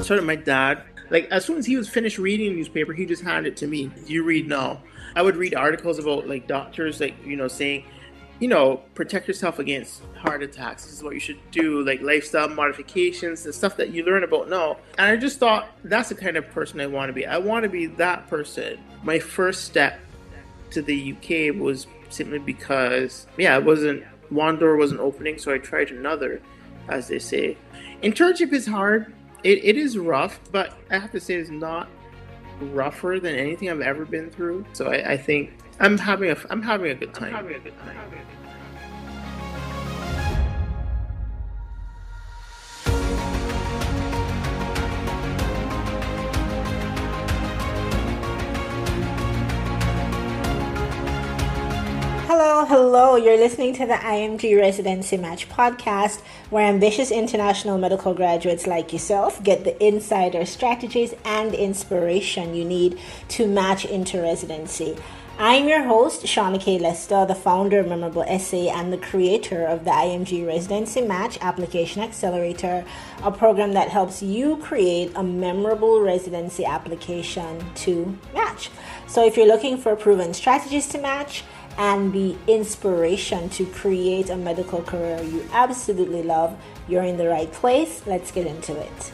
started my dad. Like as soon as he was finished reading the newspaper, he just handed it to me. You read now. I would read articles about like doctors, like saying, protect yourself against heart attacks. This is what you should do, like lifestyle modifications and stuff that you learn about now. And I just thought that's the kind of person I want to be. I want to be that person. My first step to the UK was simply because, it wasn't one door wasn't opening, so I tried another, as they say. Internship is hard. It is rough, but I have to say it's not rougher than anything I've ever been through. So I think I'm having a good time. Hello. You're listening to the IMG Residency Match podcast, where ambitious international medical graduates like yourself get the insider strategies and inspiration you need to match into residency. I'm your host, Shauna K. Lester, the founder of Memorable Essay and the creator of the IMG Residency Match Application Accelerator, a program that helps you create a memorable residency application to match. So if you're looking for proven strategies to match and the inspiration to create a medical career you absolutely love, you're in the right place. Let's get into it.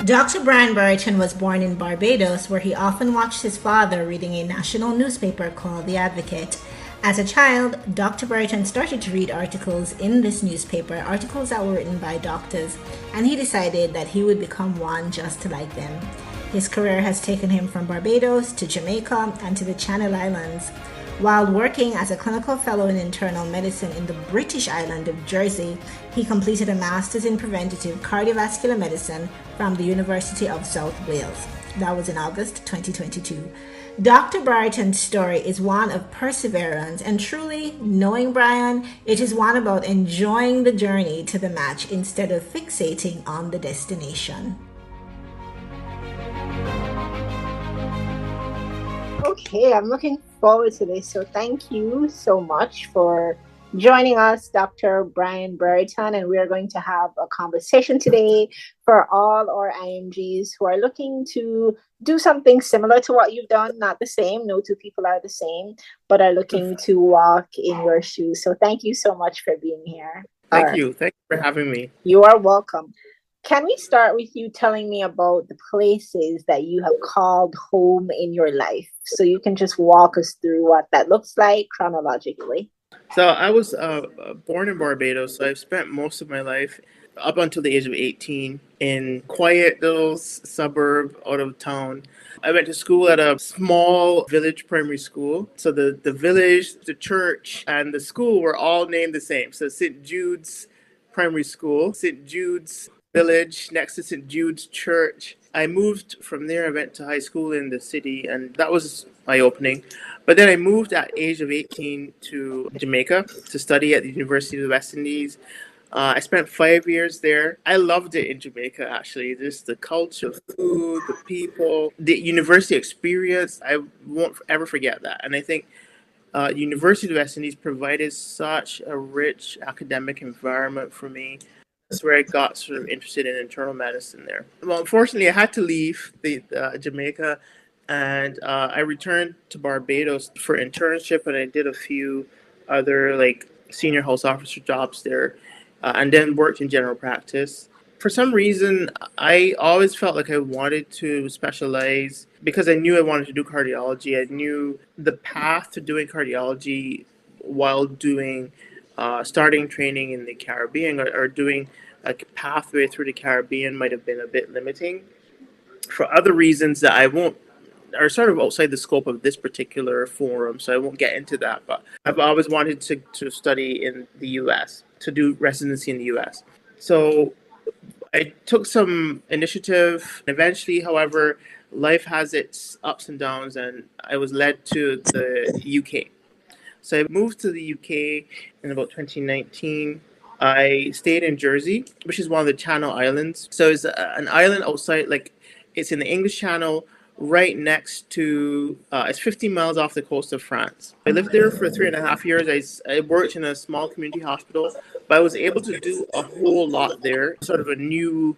Dr. Brian Brereton was born in Barbados, where he often watched his father reading a national newspaper called The Advocate. As a child, Dr. Brereton started to read articles in this newspaper, articles that were written by doctors, and he decided that he would become one just like them. His career has taken him from Barbados to Jamaica and to the Channel Islands. While working as a clinical fellow in internal medicine in the British island of Jersey, he completed a master's in preventative cardiovascular medicine from the University of South Wales. That was in August 2022. Dr. Brereton's story is one of perseverance, and truly, knowing Brian, it is one about enjoying the journey to the match instead of fixating on the destination. Okay, I'm looking forward to this. So thank you so much for joining us, Dr. Brian Brereton, and we are going to have a conversation today for all our IMGs who are looking to do something similar to what you've done, not the same, no two people are the same, but are looking to walk in your shoes. So thank you so much for being here. Thank you for having me. You are welcome. Can we start with you telling me about the places that you have called home in your life? So you can just walk us through what that looks like chronologically. So I was born in Barbados, so I've spent most of my life up until the age of 18 in quiet little suburb out of town. I went to school at a small village primary school. So the village, the church, and the school were all named the same. So St. Jude's Primary School, St. Jude's Village next to St. Jude's Church. I moved from there. I went to high school in the city, and that was eye-opening. But then I moved at age of 18 to Jamaica to study at the University of the West Indies. I spent 5 years there. I loved it in Jamaica, actually. Just the culture, the food, the people, the university experience. I won't ever forget that. And I think University of the West Indies provided such a rich academic environment for me. That's where I got sort of interested in internal medicine there. Well, unfortunately, I had to leave Jamaica, and I returned to Barbados for internship, and I did a few other like senior health officer jobs there, and then worked in general practice. For some reason, I always felt like I wanted to specialize because I knew I wanted to do cardiology. I knew the path to doing cardiology while doing starting training in the Caribbean or doing a pathway through the Caribbean might have been a bit limiting for other reasons that I won't are sort of outside the scope of this particular forum, so I won't get into that. But I've always wanted to study in the US, to do residency in the US. So I took some initiative. Eventually, however, life has its ups and downs, and I was led to the UK. So I moved to the UK in about 2019. I stayed in Jersey, which is one of the Channel Islands. So it's an island outside, like it's in the English Channel, right next to, it's 15 miles off the coast of France. I lived there for 3.5 years. I worked in a small community hospital, but I was able to do a whole lot there, sort of a new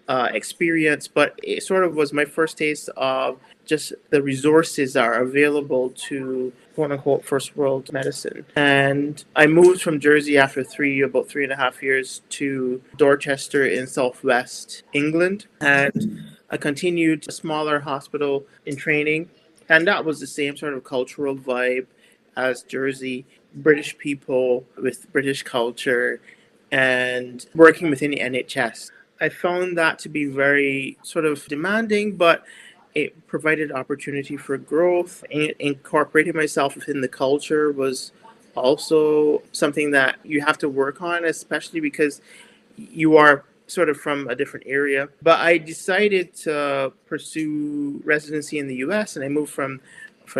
experience, but it sort of was my first taste of just the resources that are available to quote unquote first world medicine. And I moved from Jersey after about 3.5 years to Dorchester in southwest England. And I continued a smaller hospital in training. And that was the same sort of cultural vibe as Jersey. British people with British culture and working within the NHS. I found that to be very sort of demanding, but it provided opportunity for growth. And incorporating myself within the culture was also something that you have to work on, especially because you are sort of from a different area. But I decided to pursue residency in the US, and I moved from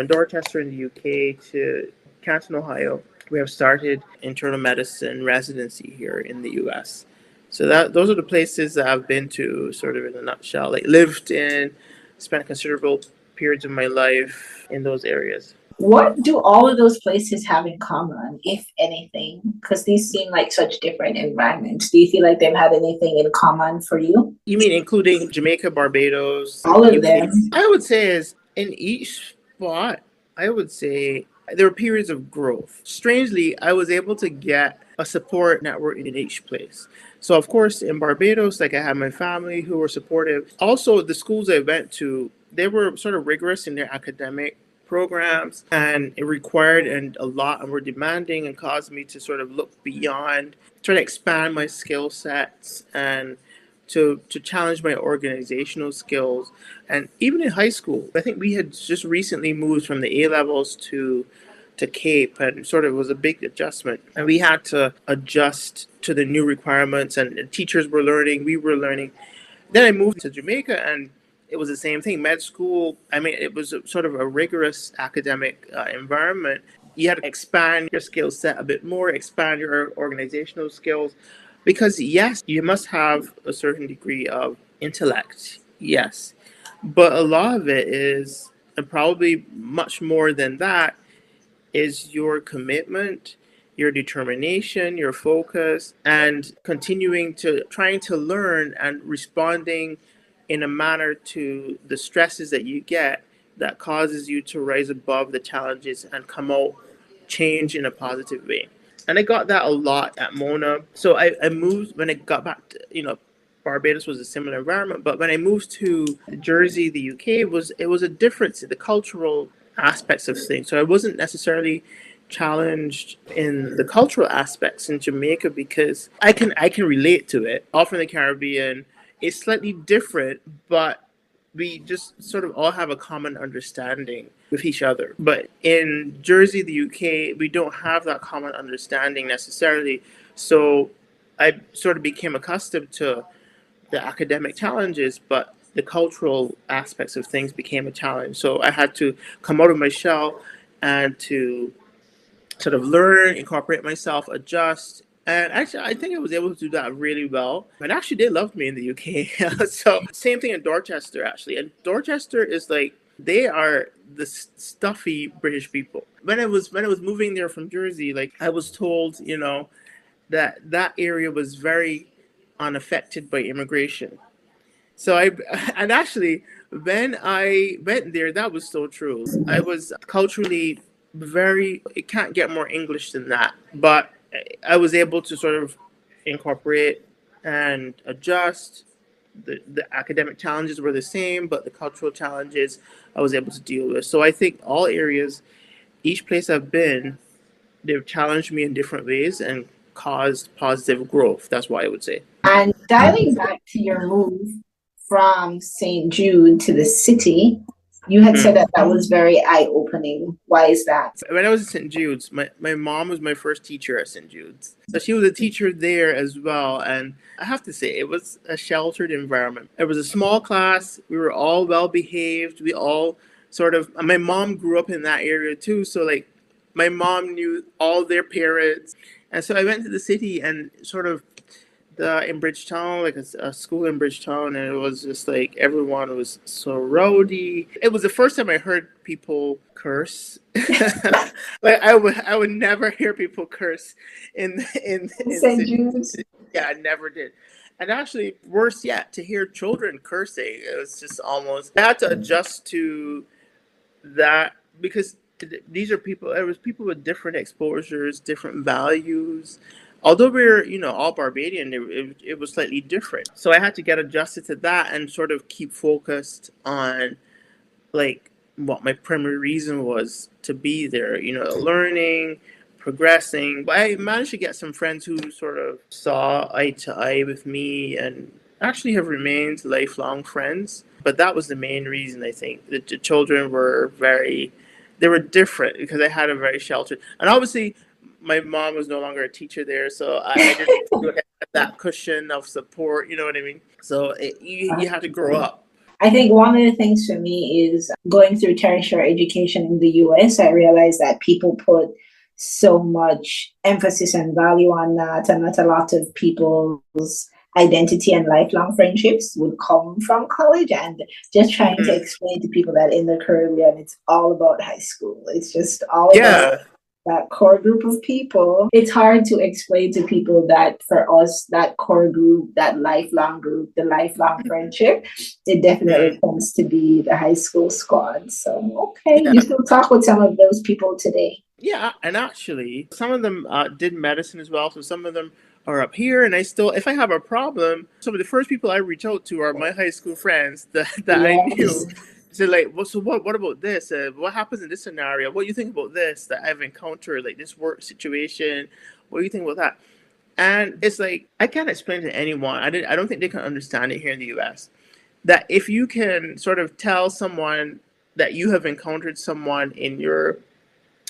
Dorchester in the UK to Canton, Ohio. We have started internal medicine residency here in the US. So that those are the places that I've been to, sort of in a nutshell. Like lived in, spent considerable periods of my life in those areas. What do all of those places have in common, if anything? Because these seem like such different environments. Do you feel like they've had anything in common for you? You mean including Jamaica, Barbados, All of UK? them. I would say is in each spot, I would say there were periods of growth. Strangely, I was able to get a support network in each place. So of course in Barbados, like I had my family who were supportive. Also the schools I went to, they were sort of rigorous in their academic programs, and it required and a lot and were demanding and caused me to sort of look beyond, try to expand my skill sets and to challenge my organizational skills. And even in high school, I think we had just recently moved from the A levels to Cape, and sort of was a big adjustment. And we had to adjust to the new requirements, and teachers were learning, we were learning. Then I moved to Jamaica, and it was the same thing. Med school, I mean, it was sort of a rigorous academic environment. You had to expand your skill set a bit more, expand your organizational skills, because yes, you must have a certain degree of intellect, yes, but a lot of it is, and probably much more than that, is your commitment, your determination, your focus, and continuing to trying to learn and responding in a manner to the stresses that you get that causes you to rise above the challenges and come out change in a positive way. And I got that a lot at Mona. So I moved when I got back to, Barbados was a similar environment, but when I moved to Jersey, the UK, it was a difference in the cultural aspects of things. So I wasn't necessarily challenged in the cultural aspects in Jamaica because I can relate to it. All from the Caribbean, it's slightly different, but we just sort of all have a common understanding with each other. But in Jersey, the UK, we don't have that common understanding necessarily. So I sort of became accustomed to the academic challenges, but the cultural aspects of things became a challenge. So I had to come out of my shell and to sort of learn, incorporate myself, adjust. And actually, I think I was able to do that really well. And actually, they loved me in the UK. So, same thing in Dorchester, actually. And Dorchester is like, they are the stuffy British people. When I was moving there from Jersey, like I was told, that area was very unaffected by immigration. So I and actually when I went there, that was so true. I was culturally very. It can't get more English than that. But I was able to sort of incorporate and adjust. The academic challenges were the same, but the cultural challenges I was able to deal with. So I think all areas, each place I've been, they've challenged me in different ways and caused positive growth. That's why I would say. And diving back to your move from St. Jude to the city, you had said Mm. that that was very eye-opening. Why is that? When I was at St. Jude's, my mom was my first teacher at St. Jude's. So she was a teacher there as well. And I have to say, it was a sheltered environment. It was a small class. We were all well behaved. We all sort of, my mom grew up in that area too. So, like, my mom knew all their parents. And so I went to the city and sort of in Bridgetown, like a school in Bridgetown, and it was just like everyone was so rowdy. It was the first time I heard people curse. Like I would never hear people curse in St. city. Jude's. Yeah, I never did. And actually, worse yet, to hear children cursing, it was just almost. I had to adjust to that because these are people. It was people with different exposures, different values. Although we're all Barbadian, it was slightly different. So I had to get adjusted to that and sort of keep focused on like what my primary reason was to be there. Learning, progressing. But I managed to get some friends who sort of saw eye to eye with me and actually have remained lifelong friends. But that was the main reason, I think. The children were they were different because I had a very sheltered. And obviously, my mom was no longer a teacher there, so I didn't have that cushion of support, you know what I mean? So you have to grow up. I think one of the things for me is going through tertiary education in the US. I realized that people put so much emphasis and value on that, and that a lot of people's identity and lifelong friendships would come from college. And just trying to Mhm. explain to people that in the Caribbean, it's all about high school. It's just all about Yeah. that core group of people. It's hard to explain to people that for us, that core group, that lifelong group, the lifelong friendship, it definitely Mhm. tends to be the high school squad. So, okay, you Yeah. still talk with some of those people today. Yeah, and actually, some of them did medicine as well. So some of them are up here, and I still, if I have a problem, some of the first people I reach out to are my high school friends that I Yes. knew. So like, well, so what? What about this? What happens in this scenario? What do you think about this that I've encountered, like this work situation? What do you think about that? And it's like I can't explain to anyone. I don't think they can understand it here in the U.S. That if you can sort of tell someone that you have encountered someone in your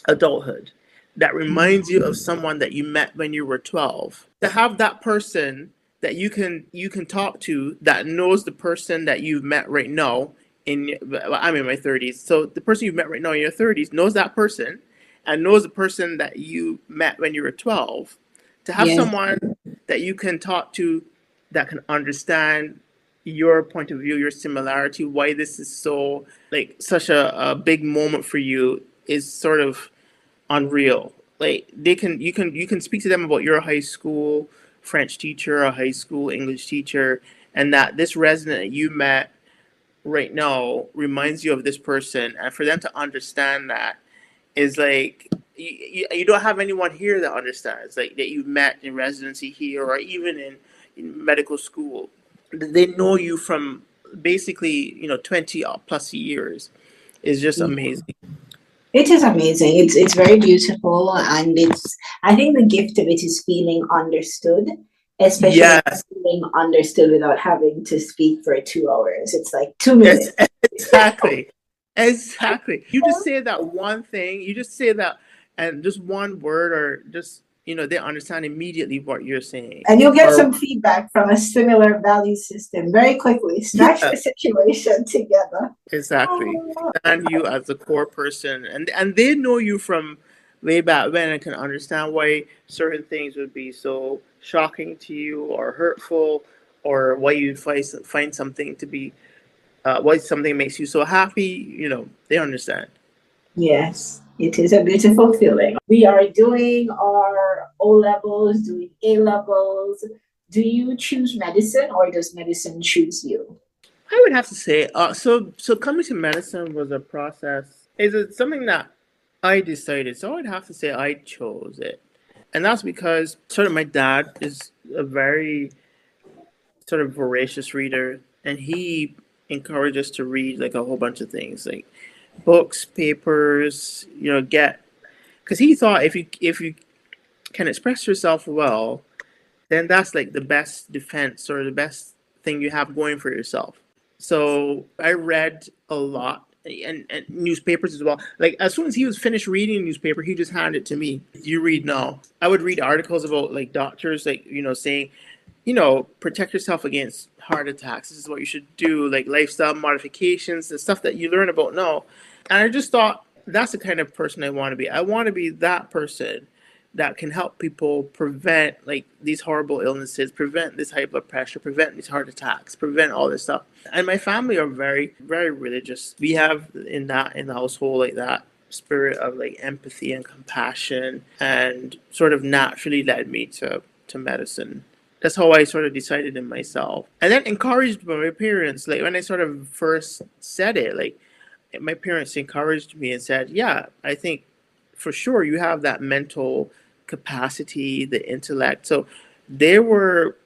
adulthood that reminds you of someone that you met when you were 12, to have that person that you can talk to that knows the person that you've met right now I'm in my 30s, so the person you've met right now in your 30s knows that person and knows the person that you met when you were 12. To have Yes. someone that you can talk to that can understand your point of view, your similarity, why this is so like such a big moment for you is sort of unreal. Like you can speak to them about your high school French teacher, a high school English teacher, and that this resident that you met right now reminds you of this person, and for them to understand that is like you don't have anyone here that understands like that you met in residency here or even in medical school. They know you from basically 20 plus years. Is just amazing. It is amazing. It's very beautiful, and it's. I think the gift of it is feeling understood, especially Yes. feeling understood without having to speak for 2 hours. It's like two It's minutes. exactly, exactly. You just say that one thing. You just say that, and just one word, or just they understand immediately what you're saying. And you'll get Or some feedback from a similar value system very quickly. Stretch yeah, the situation together. exactly. And you as a core person, and they know you from way back when and can understand why certain things would be so shocking to you or hurtful, or why you find something to be why something makes you so happy. They understand. Yes, it is a beautiful feeling. We are doing our O levels, doing A levels. Do you choose medicine or does medicine choose you? I would have to say, so coming to medicine was a process. Is it something that I decided? So I would have to say I chose it, and that's because sort of my dad is a very sort of voracious reader, and he encouraged us to read like a whole bunch of things, like books, papers. Get because he thought if you can express yourself well, then that's like the best defense or the best thing you have going for yourself. So I read a lot and newspapers as well. Like as soon as he was finished reading a newspaper, he just handed it to me. You read now. I would read articles about like doctors, like saying, protect yourself against heart attacks. This is what you should do, like lifestyle modifications, the stuff that you learn about now. And I just thought that's the kind of person I want to be. I want to be that person that can help people prevent like these horrible illnesses, prevent this high blood pressure, prevent these heart attacks, prevent all this stuff. And my family are very, very religious. We have in the household like that spirit of like empathy and compassion, and sort of naturally led me to medicine. That's how I sort of decided in myself. And then encouraged by my parents, like when I sort of first said it, like my parents encouraged me and said, yeah, I think for sure you have that mental capacity, the intellect. So they were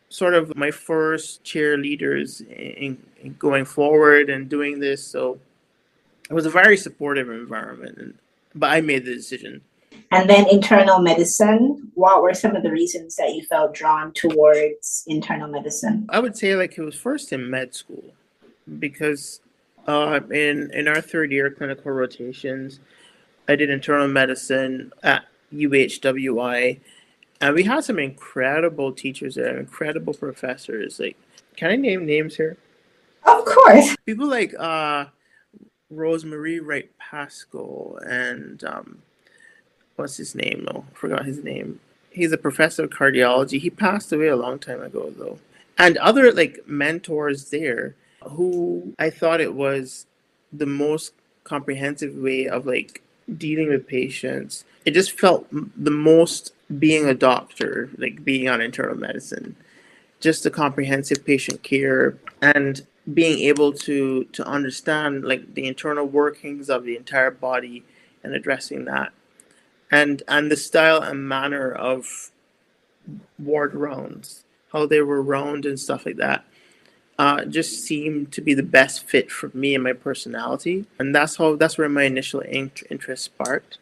sort of my first cheerleaders in going forward and doing this. So it was a very supportive environment, but I made the decision. And then internal medicine, what were some of the reasons that you felt drawn towards internal medicine? I would say like it was first in med school because in our third year clinical rotations, I did internal medicine at UHWI, and we had some incredible teachers there, incredible professors. Like, can I name names here? Of course. People like Rosemary Wright Pascal and what's his name? No, I forgot his name. He's a professor of cardiology. He passed away a long time ago, though. And other like mentors there who I thought it was the most comprehensive way of like dealing with patients. It just felt the most being a doctor, like being on internal medicine, just the comprehensive patient care and being able to understand like the internal workings of the entire body and addressing that, and the style and manner of ward rounds, how they were round and stuff like that, just seemed to be the best fit for me and my personality, and that's where my initial interest sparked.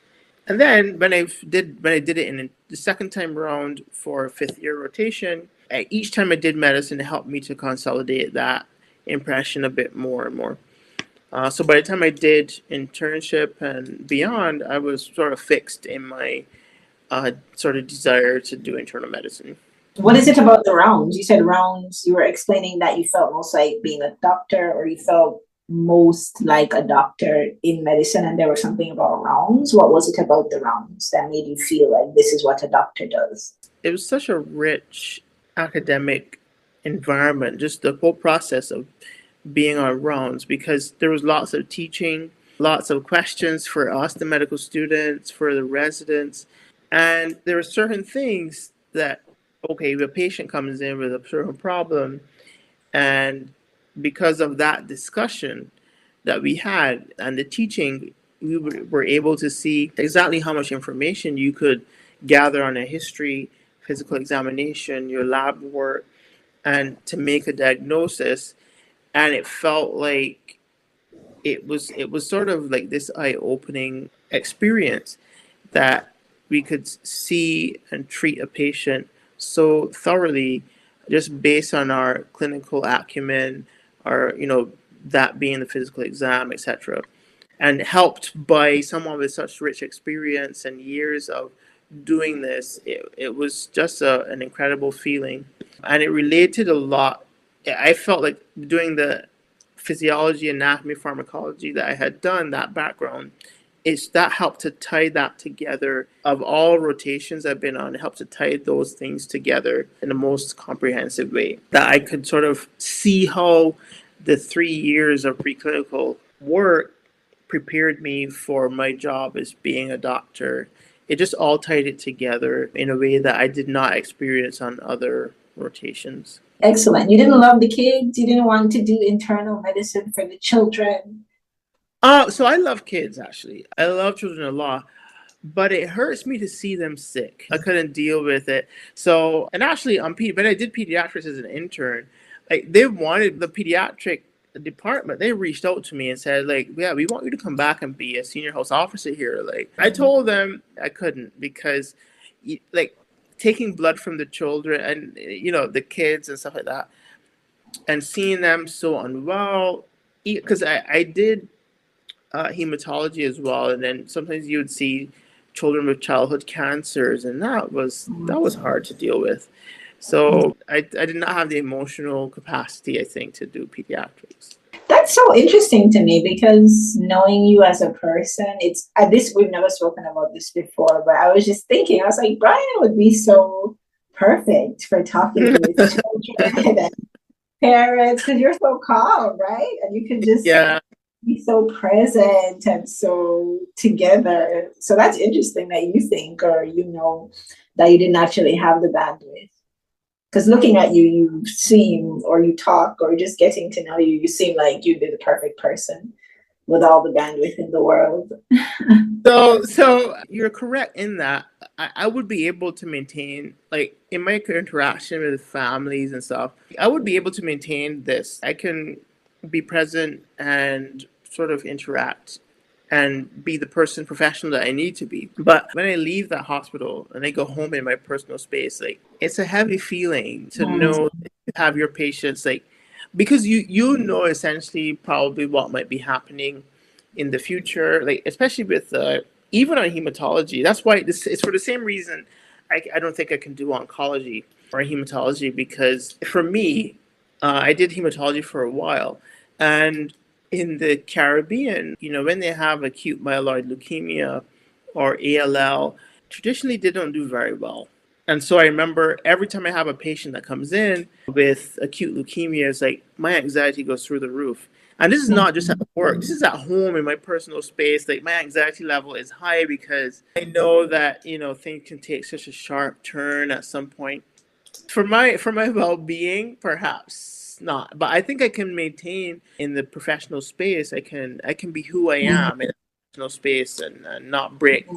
And then when I did it in the second time around for a fifth year rotation, each time I did medicine, it helped me to consolidate that impression a bit more and more. So by the time I did internship and beyond, I was sort of fixed in my sort of desire to do internal medicine. What is it about the rounds? You said rounds, you were explaining that you felt most like being a doctor, or you felt most like a doctor in medicine, and there was something about rounds. What was it about the rounds that made you feel like this is what a doctor does? It was such a rich academic environment, just the whole process of being on rounds, because there was lots of teaching, lots of questions for us, the medical students, for the residents. And there were certain things that, okay, the patient comes in with a certain problem, and because of that discussion that we had and the teaching, we were able to see exactly how much information you could gather on a history, physical examination, your lab work, and to make a diagnosis. And it felt like it was sort of like this eye-opening experience that we could see and treat a patient so thoroughly just based on our clinical acumen, or that being the physical exam, etc., and helped by someone with such rich experience and years of doing this. It was just an incredible feeling, and it related a lot. I felt like doing the physiology, anatomy, pharmacology that I had done, that background, it's that helped to tie that together. Of all rotations I've been on, it helped to tie those things together in the most comprehensive way, that I could sort of see how the 3 years of preclinical work prepared me for my job as being a doctor. It just all tied it together in a way that I did not experience on other rotations. Excellent. You didn't love the kids? You didn't want to do internal medicine for the children? So I love kids, actually. I love children a lot, but it hurts me to see them sick. I couldn't deal with it. So, and actually, when I did pediatrics as an intern, like they wanted the pediatric department. They reached out to me and said, like, yeah, we want you to come back and be a senior health officer here. Like, I told them I couldn't because, like, taking blood from the children and the kids and stuff like that, and seeing them so unwell, because I did hematology as well, and then sometimes you would see children with childhood cancers, and that was hard to deal with. So I did not have the emotional capacity, I think, to do pediatrics. That's so interesting to me because knowing you as a person, it's at this, we've never spoken about this before, but I was just thinking, I was like, Brian would be so perfect for talking to his children and parents because you're so calm, right? And you can just Yeah. be so present and so together. So that's interesting that you think or you know that you didn't actually have the bandwidth. Because looking at you, you seem, or you talk, or just getting to know you, you seem like you'd be the perfect person with all the bandwidth in the world. So you're correct in that I would be able to maintain, like in my interaction with families and stuff, I would be able to maintain this. I can be present and sort of interact and be the person professional that I need to be. But when I leave that hospital and I go home in my personal space, like it's a heavy feeling to know that you have your patients, like because you know essentially probably what might be happening in the future, like especially with even on hematology. That's why this is for the same reason I don't think I can do oncology or hematology because for me, I did hematology for a while, and in the Caribbean, when they have acute myeloid leukemia or ALL, traditionally they don't do very well. And so I remember every time I have a patient that comes in with acute leukemia, it's like my anxiety goes through the roof. And this is not just at work, this is at home in my personal space. Like my anxiety level is high because I know that, things can take such a sharp turn at some point. For my well-being, perhaps not. But I think I can maintain in the professional space. I can be who I am in the professional space and not break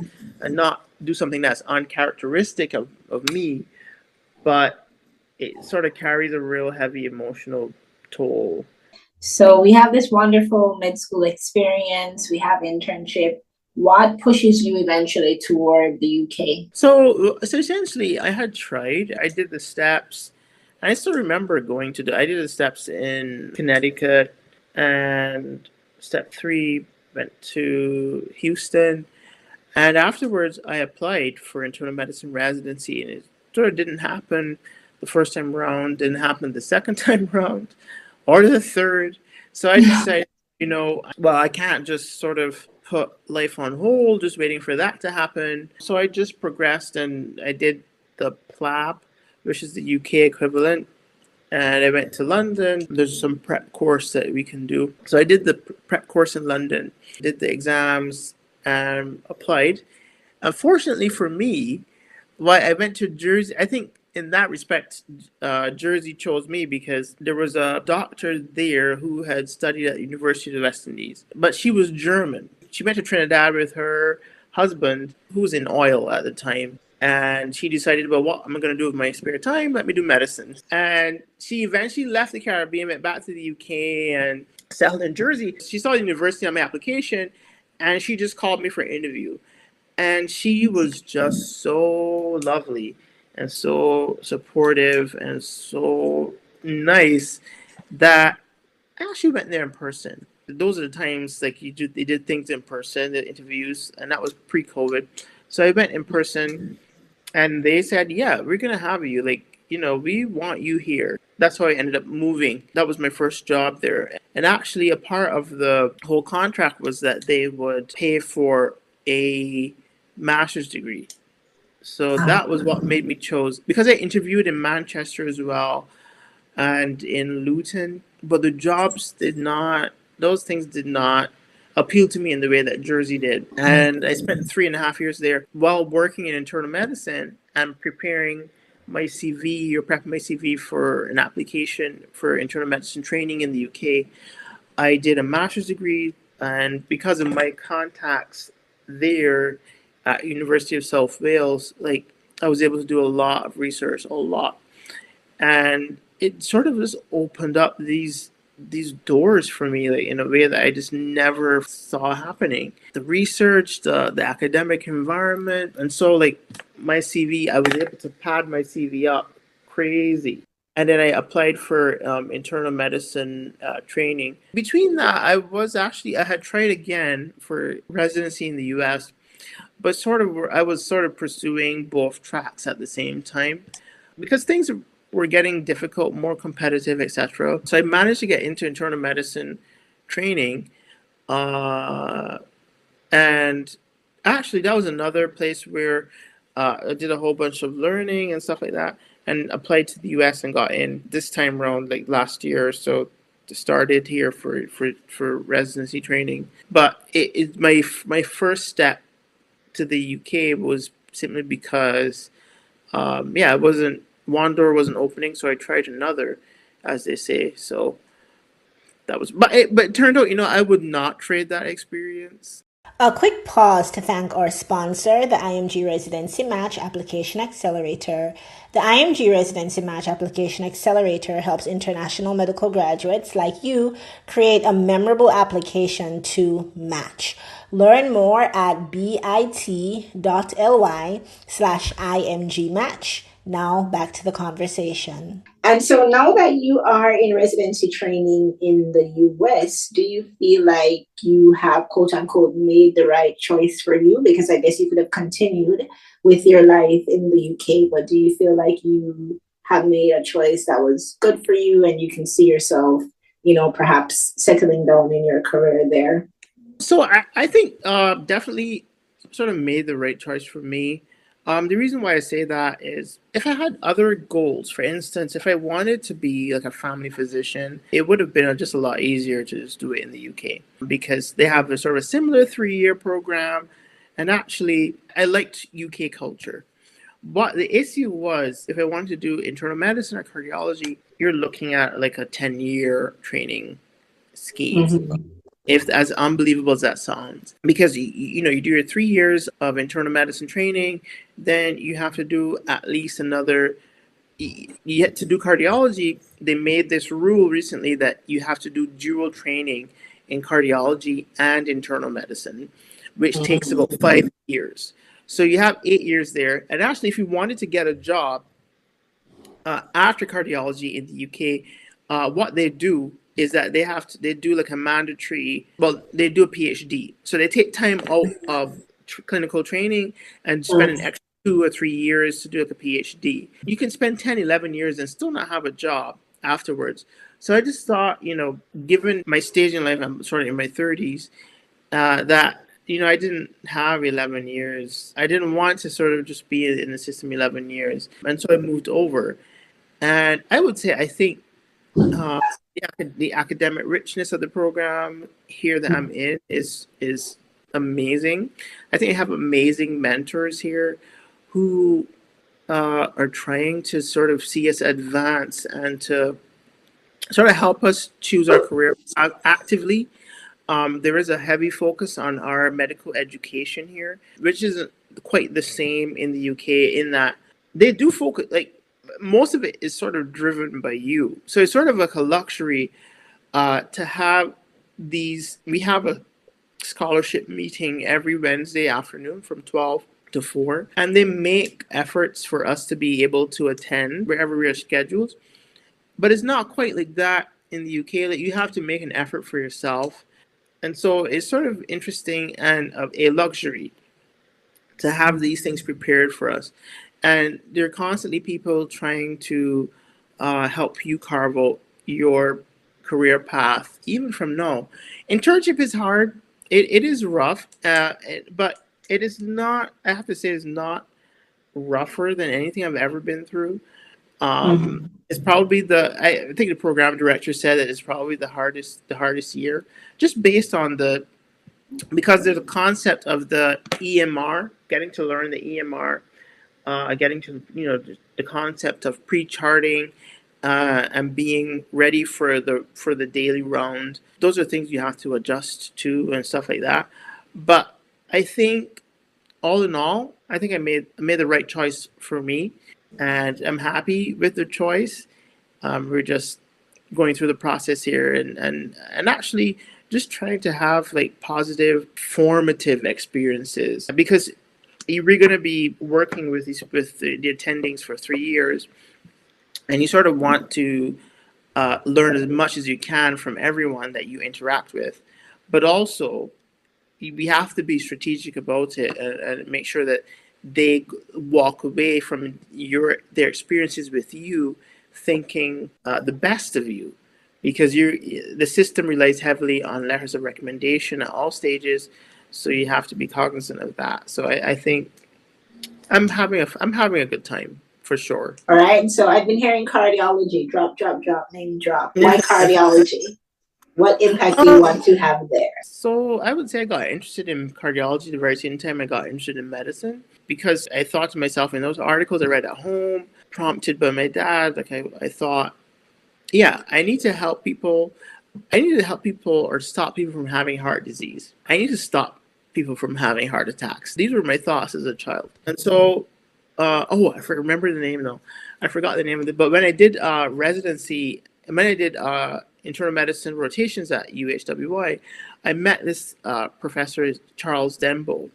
and not do something that's uncharacteristic of me, but it sort of carries a real heavy emotional toll. So we have this wonderful med school experience, we have internship. What pushes you eventually toward the UK? So essentially, I had tried. I did the steps. I still remember I did the steps in Connecticut, and step three went to Houston. And afterwards, I applied for internal medicine residency, and it sort of didn't happen the first time around, didn't happen the second time around, or the third. So I decided, well, I can't just sort of put life on hold, just waiting for that to happen. So I just progressed and I did the PLAB, which is the UK equivalent. And I went to London. There's some prep course that we can do. So I did the prep course in London, did the exams, and applied. Unfortunately for me, why I went to Jersey, I think in that respect, Jersey chose me because there was a doctor there who had studied at the University of the West Indies, but she was German. She went to Trinidad with her husband, who was in oil at the time. And she decided, well, what am I going to do with my spare time? Let me do medicine. And she eventually left the Caribbean, went back to the UK, and settled in Jersey. She saw the university on my application, and she just called me for an interview. And she was just so lovely and so supportive and so nice that I actually went there in person. Those are the times like they did things in person, the interviews, and that was pre-COVID. So I went in person, and they said, "Yeah, we're gonna have you. Like, we want you here." That's how I ended up moving. That was my first job there, and actually, a part of the whole contract was that they would pay for a master's degree. So that was what made me chose because I interviewed in Manchester as well and in Luton, but the jobs did not; those things did not appeal to me in the way that Jersey did. And I spent 3.5 years there while working in internal medicine and preparing my CV or prepping my CV for an application for internal medicine training in the UK. I did a master's degree, and because of my contacts there at University of South Wales, like I was able to do a lot of research, a lot, and it sort of just opened up these doors for me, like in a way that I just never saw happening. The research, the academic environment, and so like my CV, I was able to pad my CV up crazy. And then I applied for internal medicine training. Between that, I had tried again for residency in the U.S., but I was sort of pursuing both tracks at the same time because things were getting difficult, more competitive, etc. So I managed to get into internal medicine training, uh, and actually that was another place where I did a whole bunch of learning and stuff like that, and applied to the U.S. and got in this time around, like last year or so. Started here for residency training, but my first step to the UK was simply because yeah, it wasn't one door wasn't opening, so I tried another, as they say. So that was, but it turned out, I would not trade that experience. A quick pause to thank our sponsor, the IMG Residency Match Application Accelerator. The IMG Residency Match Application Accelerator helps international medical graduates like you create a memorable application to match. Learn more at bit.ly/IMG match. Now back to the conversation. And so now that you are in residency training in the US, do you feel like you have, quote unquote, made the right choice for you? Because I guess you could have continued with your life in the UK, but do you feel like you have made a choice that was good for you and you can see yourself, perhaps settling down in your career there? So I think definitely sort of made the right choice for me. The reason why I say that is if I had other goals, for instance, if I wanted to be like a family physician, it would have been just a lot easier to just do it in the UK because they have a sort of a similar 3-year program. And actually, I liked UK culture. But the issue was if I wanted to do internal medicine or cardiology, you're looking at like a 10-year training scheme. Mm-hmm. If as unbelievable as that sounds, because you do your 3 years of internal medicine training, then you have to do at least another. You have to do cardiology. They made this rule recently that you have to do dual training in cardiology and internal medicine, which takes about 5 years. So you have 8 years there. And actually, if you wanted to get a job after cardiology in the UK, what they do is that they do like a mandatory, well, they do a PhD. So they take time out of clinical training and spend an extra 2 or 3 years to do like a PhD. You can spend 10, 11 years and still not have a job afterwards. So I just thought, given my stage in life, I'm sort of in my 30s, that I didn't have 11 years. I didn't want to sort of just be in the system 11 years. And so I moved over. And I would say, I think uh, the academic richness of the program here that I'm in is amazing. I think I have amazing mentors here who are trying to sort of see us advance and to sort of help us choose our career actively. There is a heavy focus on our medical education here, which isn't quite the same in the UK in that they do focus, like, most of it is sort of driven by you. So it's sort of like a luxury to have these. We have a scholarship meeting every Wednesday afternoon from 12 to 4, and they make efforts for us to be able to attend wherever we are scheduled. But it's not quite like that in the UK. Like, you have to make an effort for yourself. And so it's sort of interesting and a luxury to have these things prepared for us. And there are constantly people trying to help you carve out your career path, even from now. Internship is hard. It is rough, but it is not, I have to say, it's not rougher than anything I've ever been through. It's probably I think the program director said that it's probably the hardest year, just based on because there's a concept of the EMR, getting to learn the EMR, getting to the concept of pre-charting, and being ready for the daily round. Those are things you have to adjust to and stuff like that. But I think all in all, I think I made the right choice for me, and I'm happy with the choice. We're just going through the process here, and actually just trying to have like positive, formative experiences, because you're going to be working with the attendings for 3 years, and you sort of want to learn as much as you can from everyone that you interact with, but also we have to be strategic about it, and make sure that they walk away from their experiences with you thinking the best of you, because the system relies heavily on letters of recommendation at all stages, so you have to be cognizant of that. So I think I'm having a good time for sure. All right. So I've been hearing cardiology, drop, drop, drop, name drop. Why cardiology? What impact do you want to have there? So I would say I got interested in cardiology the very same time I got interested in medicine, because I thought to myself, in those articles I read at home, prompted by my dad, like I thought, yeah, I need to help people. I need to help people or stop people from having heart disease. I need to stop people from having heart attacks. These were my thoughts as a child. And so, remember the name though. I forgot the name of it. But when I did residency, when I did internal medicine rotations at UHWY, I met this professor, Charles Dembo.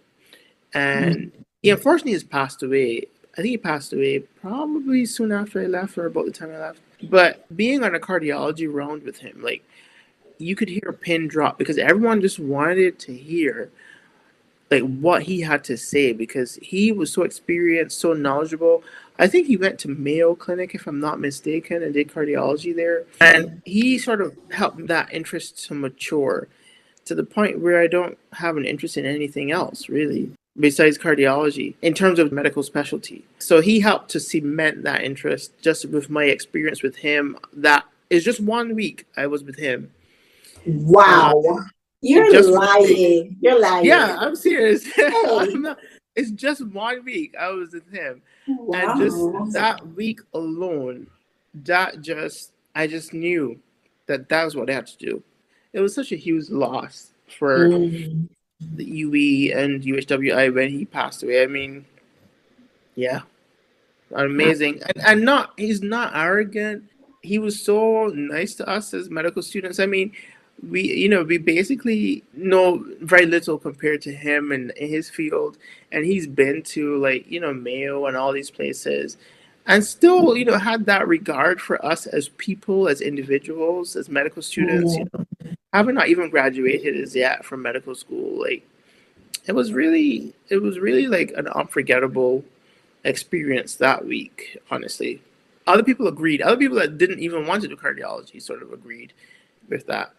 And he unfortunately has passed away. I think he passed away probably soon after I left, or about the time I left. But being on a cardiology round with him, like, you could hear a pin drop, because everyone just wanted to hear like what he had to say, because he was so experienced, so knowledgeable. I think he went to Mayo Clinic, if I'm not mistaken, and did cardiology there. And he sort of helped that interest to mature to the point where I don't have an interest in anything else, really, besides cardiology, in terms of medical specialty. So he helped to cement that interest just with my experience with him. That is just 1 week I was with him. Wow. You're lying. You're lying. Yeah, I'm serious. Hey. It's just 1 week I was with him. Wow. And just that week alone, I just knew that was what I had to do. It was such a huge loss for the UE and UHWI when he passed away. I mean, yeah, amazing. And he's not arrogant. He was so nice to us as medical students. I mean, we basically know very little compared to him and in his field, and he's been to, like, Mayo and all these places, and still had that regard for us as people, as individuals, as medical students. Haven't not even graduated as yet from medical school. Like, it was really like an unforgettable experience that week, honestly. Other people agreed. Other people that didn't even want to do cardiology sort of agreed with that.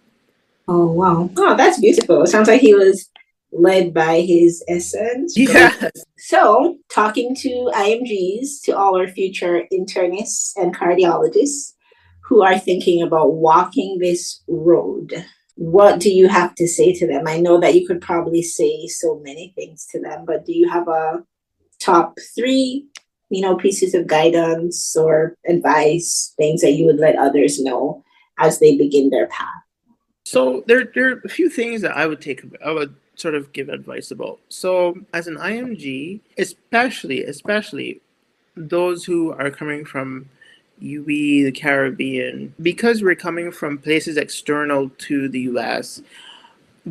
Oh, wow. Oh, that's beautiful. It sounds like he was led by his essence. Yeah. So, talking to IMGs, to all our future internists and cardiologists who are thinking about walking this road, what do you have to say to them? I know that you could probably say so many things to them, but do you have a top 3, pieces of guidance or advice, things that you would let others know as they begin their path? So there are a few things that I would sort of give advice about. So as an IMG, especially those who are coming from UE, the Caribbean, because we're coming from places external to the US,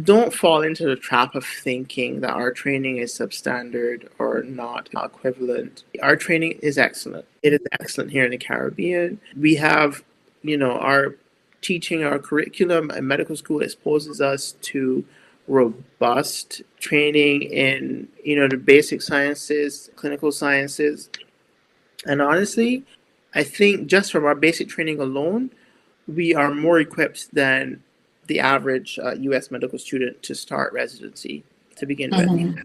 don't fall into the trap of thinking that our training is substandard or not equivalent. Our training is excellent. It is excellent here in the Caribbean. We have, our teaching, our curriculum at medical school exposes us to robust training in, the basic sciences, clinical sciences. And honestly, I think just from our basic training alone, we are more equipped than the average U.S. medical student to start residency to begin with.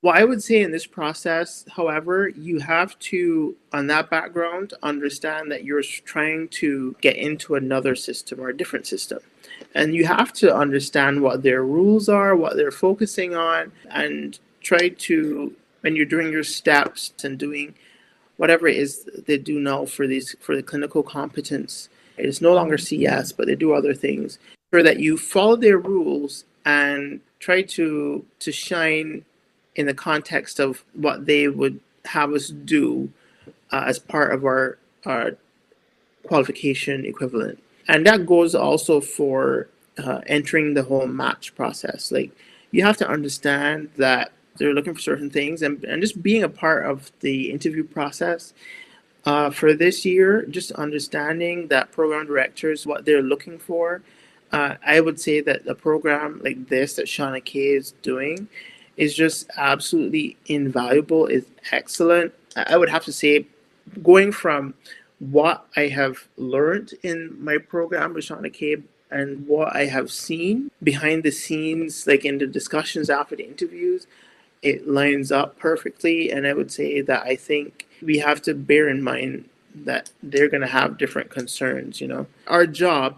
What I would say in this process, however, you have to, on that background, understand that you're trying to get into another system or a different system. And you have to understand what their rules are, what they're focusing on, and try to, when you're doing your steps and doing whatever it is they do now for the clinical competence, it's no longer CS, but they do other things, so that you follow their rules and try to shine in the context of what they would have us do as part of our qualification equivalent. And that goes also for entering the whole match process. Like, you have to understand that they're looking for certain things, and just being a part of the interview process for this year, just understanding that program directors, what they're looking for. I would say that a program like this that Shauna K is doing is just absolutely invaluable. It's excellent. I would have to say, going from what I have learned in my program with Shauna Cabe and what I have seen behind the scenes, like in the discussions after the interviews, it lines up perfectly. And I would say that I think we have to bear in mind that they're going to have different concerns. Our job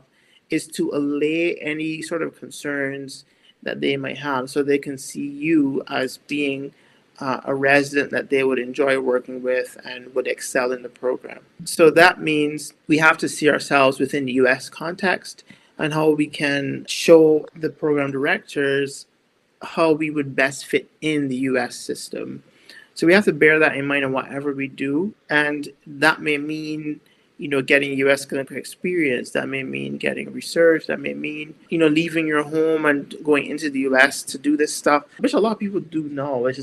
is to allay any sort of concerns that they might have, so they can see you as being a resident that they would enjoy working with and would excel in the program. So that means we have to see ourselves within the US context and how we can show the program directors how we would best fit in the US system. So we have to bear that in mind in whatever we do. And that may mean, getting US clinical experience. That may mean getting research. That may mean, leaving your home and going into the US to do this stuff, which a lot of people do know. It's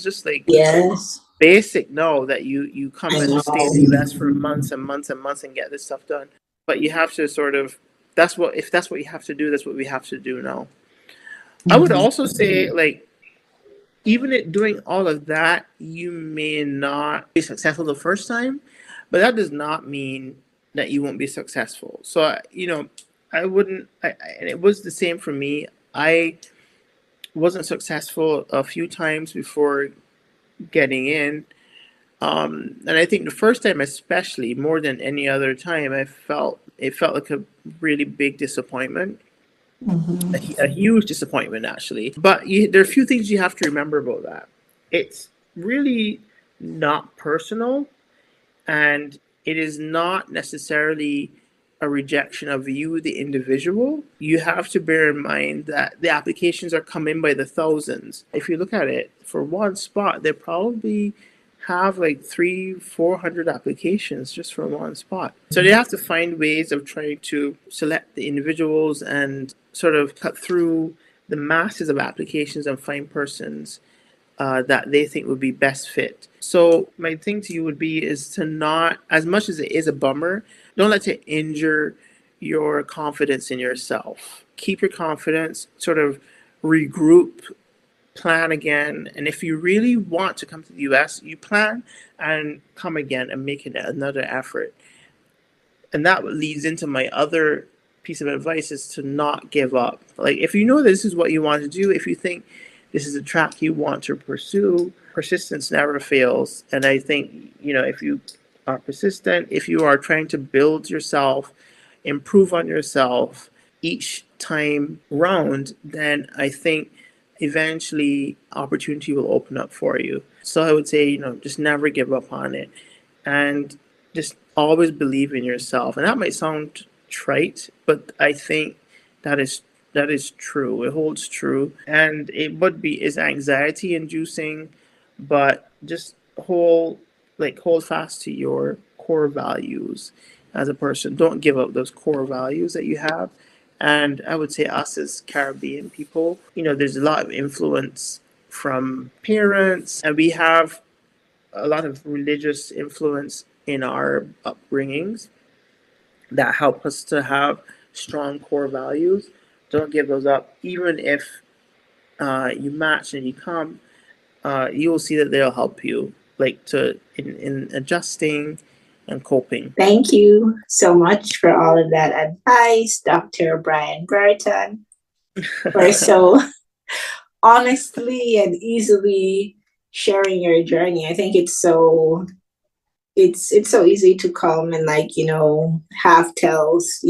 just like Yes, basic know that you come I and know. stay in the US for months and months and months and get this stuff done. But you have to sort of, if that's what you have to do, that's what we have to do now. I would also say, like, even doing all of that, you may not be successful the first time, but that does not mean that you won't be successful. So, I wouldn't, and it was the same for me. I wasn't successful a few times before getting in. And I think the first time, especially more than any other time, it felt like a really big disappointment. A huge disappointment, actually. But there are a few things you have to remember about that. It's really not personal, and it is not necessarily a rejection of you, the individual. You have to bear in mind that the applications are coming by the thousands. If you look at it, for one spot, they probably have like 400 applications just for one spot. So they have to find ways of trying to select the individuals and sort of cut through the masses of applications and find persons that they think would be best fit. So my thing to you would be is to not, as much as it is a bummer, don't let it injure your confidence in yourself. Keep your confidence, sort of regroup, plan again, and if you really want to come to the US, you plan and come again and make it another effort. And that leads into my other piece of advice, is to not give up. Like, if you know this is what you want to do, if you think this is a track you want to pursue, persistence never fails. And I think, if you are persistent, if you are trying to build yourself, improve on yourself each time round, then I think eventually opportunity will open up for you. So I would say, just never give up on it, and just always believe in yourself. And that might sound trite, but I think that is true. It holds true, and it is anxiety inducing, but just hold fast to your core values as a person. Don't give up those core values that you have. And I would say, us as Caribbean people, there's a lot of influence from parents, and we have a lot of religious influence in our upbringings that help us to have strong core values. Don't give those up. Even if you match and you come, you will see that they'll help you, in adjusting and coping. Thank you so much for all of that advice, Dr. Brian Brereton, for so honestly and easily sharing your journey. I think it's so easy to come and half tells,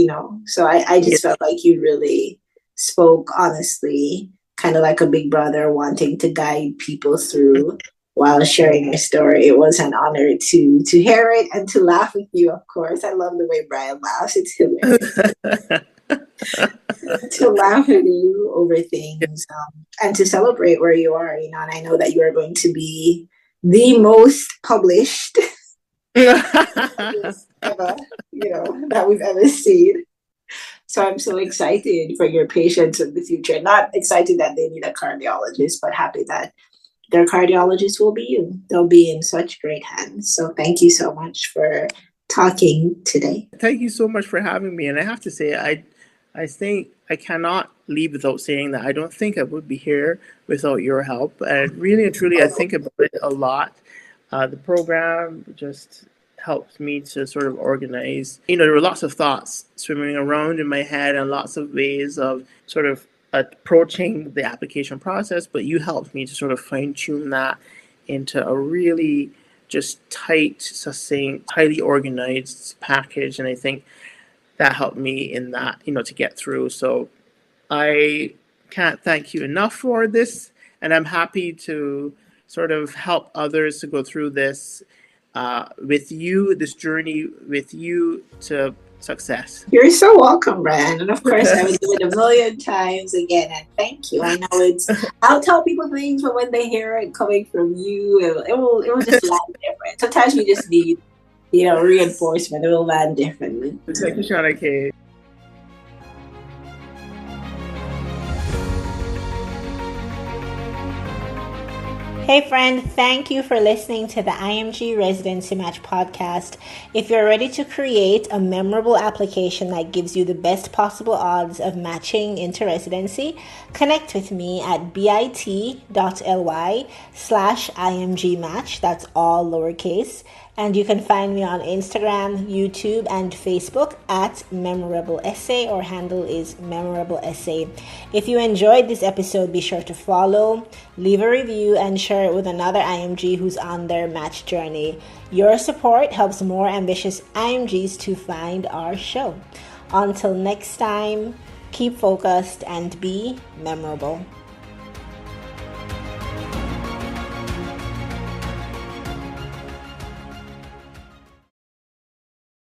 So I just felt like you really spoke honestly, kind of like a big brother wanting to guide people through while sharing your story. It was an honor to hear it and to laugh with you, of course. I love the way Brian laughs. It's hilarious. To laugh with you over things, and to celebrate where you are, and I know that you are going to be the most published ever, that we've ever seen. So I'm so excited for your patients in the future. Not excited that they need a cardiologist, but happy that their cardiologist will be you. They'll be in such great hands. So thank you so much for talking today. Thank you so much for having me. And I have to say, I think I cannot leave without saying that I don't think I would be here without your help. And really and truly, I think about it a lot. The program just helped me to sort of organize. There were lots of thoughts swimming around in my head and lots of ways of sort of approaching the application process, but you helped me to sort of fine tune that into a really just tight, succinct, highly organized package. And I think that helped me in that, to get through. So I can't thank you enough for this. And I'm happy to sort of help others to go through this with you, this journey with you to success. You're so welcome, Brian. And of course, I would do it a million times again. And thank you. I know I'll tell people things, but when they hear it coming from you, it will just land different. Sometimes you just need, reinforcement. It will land differently. Thank you, Shauna K. Hey friend, thank you for listening to the IMG Residency Match podcast. If you're ready to create a memorable application that gives you the best possible odds of matching into residency, connect with me at bit.ly/IMG match. That's all lowercase. And you can find me on Instagram, YouTube, and Facebook at Memorable Essay. Our handle is Memorable Essay. If you enjoyed this episode, be sure to follow, leave a review, and share it with another IMG who's on their match journey. Your support helps more ambitious IMGs to find our show. Until next time, keep focused and be memorable.